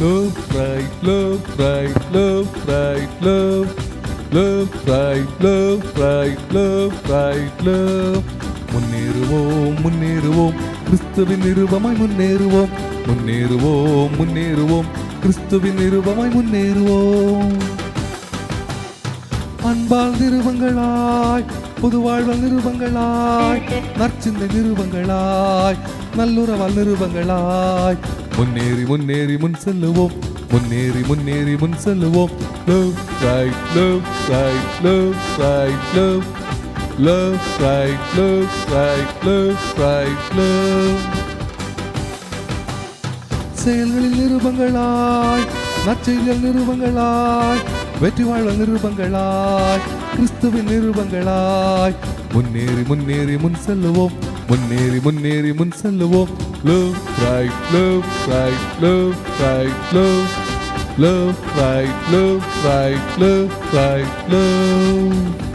love right, love right, love right, love right, love right, love right, love. முன்னேறுவோம் முன்னேறுவோம் கிறிஸ்துவின் நிருபமாய் முன்னேறுவோம் முன்னேறுவோம் முன்னேறுவோம் கிறிஸ்துவின் நிருபமாய் முன்னேறுவோம். அன்பால் நிருபங்களாய் புது வாழ்வல் நிருபங்களாய் நற்சிந்தை நிருபங்களாய் நல்லுறவால் நிருபங்களாய் முன்னேறி முன்னேறி முன் செல்லுவோம் முன்னேறி முன்னேறி முன் செல்லுவோம். Love right, love right, love right, love right, love right, love right, love. செயல்களில் நிருபங்களாய் நற்செய்திகள் நிருபங்களாய் வெற்றி வாழ்வல் நிருபங்களாய் கிறிஸ்துவின் நிருபங்களாய் முன்னேறி முன்னேறி முன் செல்லுவோம் முன்னேறி முன்னேறி முன் செல்லுவோம். Love right, love right, love right, love right, love right, love right, love.